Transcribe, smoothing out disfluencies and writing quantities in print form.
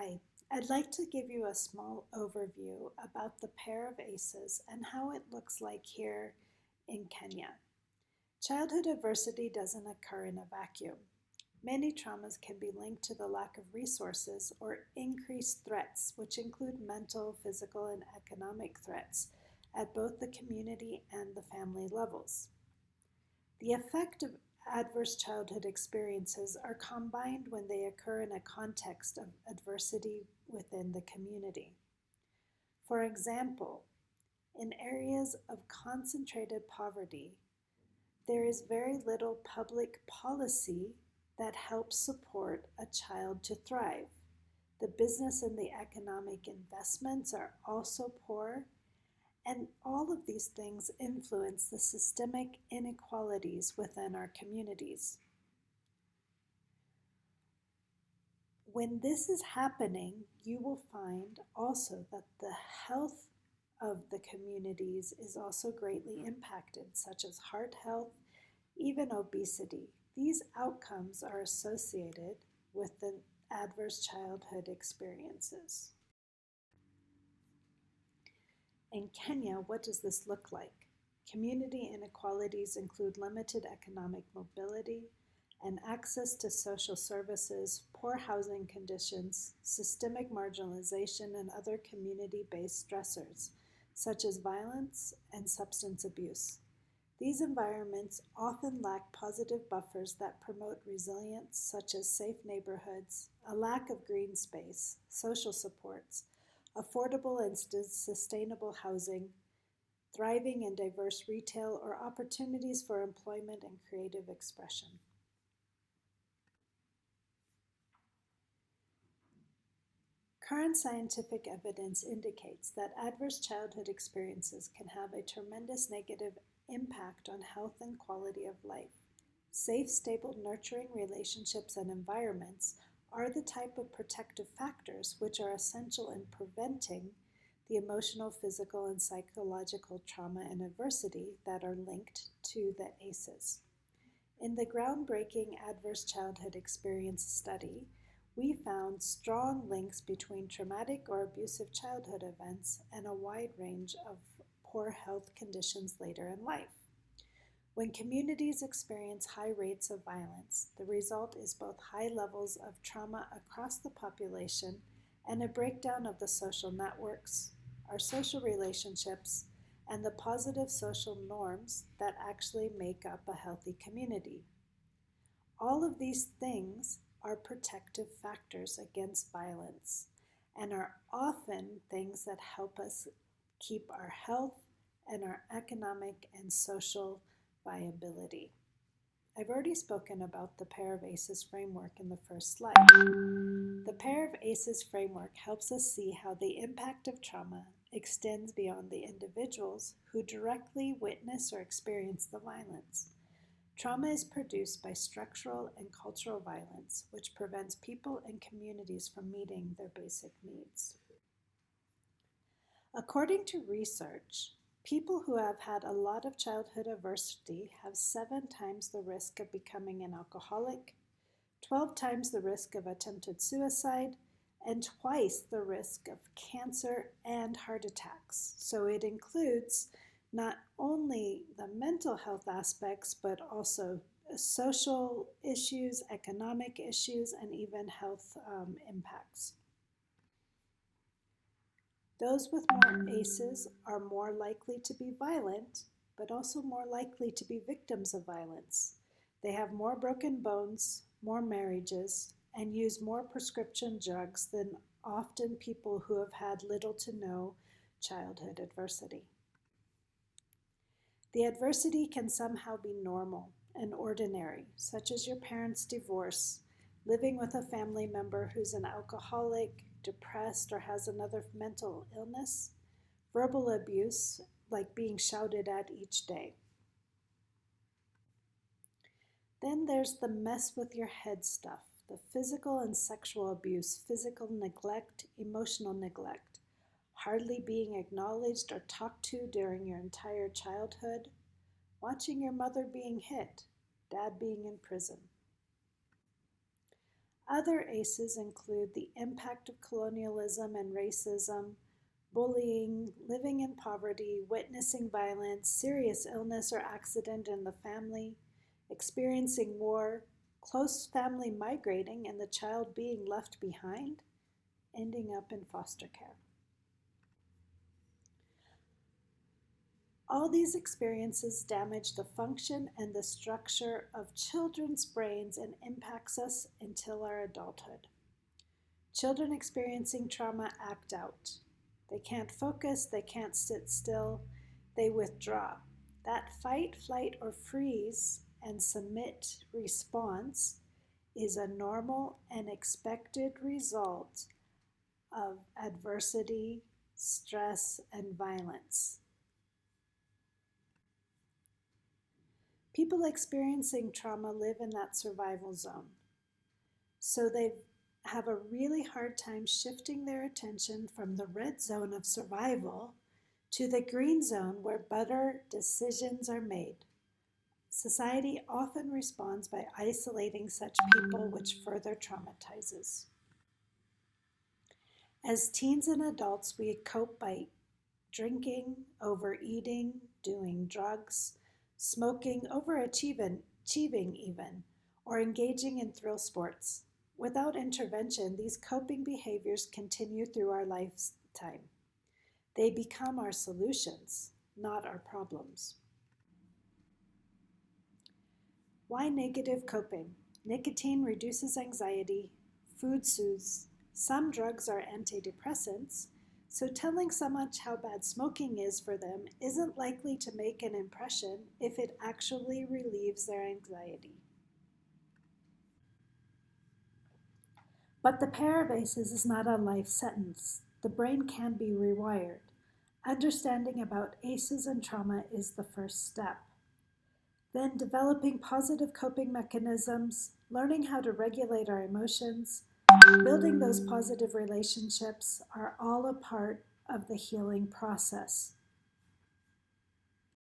Hi, I'd like to give you a small overview about the pair of ACEs and how it looks like here in Kenya. Childhood adversity doesn't occur in a vacuum. Many traumas can be linked to the lack of resources or increased threats, which include mental, physical, and economic threats at both the community and the family levels. The effect of adverse childhood experiences are combined when they occur in a context of adversity within the community. For example, in areas of concentrated poverty, there is very little public policy that helps support a child to thrive. The business and the economic investments are also poor, and all of these things influence the systemic inequalities within our communities. When this is happening, you will find also that the health of the communities is also greatly impacted, such as heart health, even obesity. These outcomes are associated with the adverse childhood experiences. In Kenya, what does this look like? Community inequalities include limited economic mobility and access to social services, poor housing conditions, systemic marginalization, and other community-based stressors, such as violence and substance abuse. These environments often lack positive buffers that promote resilience, such as safe neighborhoods, a lack of green space, social supports, affordable and sustainable housing, thriving and diverse retail, or opportunities for employment and creative expression. Current scientific evidence indicates that adverse childhood experiences can have a tremendous negative impact on health and quality of life. Safe, stable, nurturing relationships and environments are the type of protective factors which are essential in preventing the emotional, physical, and psychological trauma and adversity that are linked to the ACEs. In the groundbreaking Adverse Childhood Experience study, we found strong links between traumatic or abusive childhood events and a wide range of poor health conditions later in life. When communities experience high rates of violence, the result is both high levels of trauma across the population and a breakdown of the social networks, our social relationships, and the positive social norms that actually make up a healthy community. All of these things are protective factors against violence and are often things that help us keep our health and our economic and social viability. I've already spoken about the Parabasis Framework in the first slide. The Parabasis Framework helps us see how the impact of trauma extends beyond the individuals who directly witness or experience the violence. Trauma is produced by structural and cultural violence, which prevents people and communities from meeting their basic needs. According to research, people who have had a lot of childhood adversity have 7 times the risk of becoming an alcoholic, 12 times the risk of attempted suicide, and twice the risk of cancer and heart attacks. So it includes not only the mental health aspects, but also social issues, economic issues, and even health impacts. Those with more ACEs are more likely to be violent, but also more likely to be victims of violence. They have more broken bones, more marriages, and use more prescription drugs than often people who have had little to no childhood adversity. The adversity can somehow be normal and ordinary, such as your parents' divorce, living with a family member who's an alcoholic, depressed, or has another mental illness, verbal abuse, like being shouted at each day. Then there's the mess with your head stuff, the physical and sexual abuse, physical neglect, emotional neglect, hardly being acknowledged or talked to during your entire childhood, watching your mother being hit, dad being in prison. Other ACEs include the impact of colonialism and racism, bullying, living in poverty, witnessing violence, serious illness or accident in the family, experiencing war, close family migrating and the child being left behind, ending up in foster care. All these experiences damage the function and the structure of children's brains and impacts us until our adulthood. Children experiencing trauma act out. They can't focus, they can't sit still, they withdraw. That fight, flight, or freeze and submit response is a normal and expected result of adversity, stress, and violence. People experiencing trauma live in that survival zone. So they have a really hard time shifting their attention from the red zone of survival to the green zone where better decisions are made. Society often responds by isolating such people, which further traumatizes. As teens and adults, we cope by drinking, overeating, doing drugs, smoking, overachieving even, or engaging in thrill sports. Without intervention, these coping behaviors continue through our lifetime. They become our solutions, not our problems. Why negative coping? Nicotine reduces anxiety, food soothes, some drugs are antidepressants, so telling someone how bad smoking is for them isn't likely to make an impression if it actually relieves their anxiety. But the Parabasis is not a life sentence. The brain can be rewired. Understanding about ACEs and trauma is the first step. Then developing positive coping mechanisms, learning how to regulate our emotions, building those positive relationships are all a part of the healing process.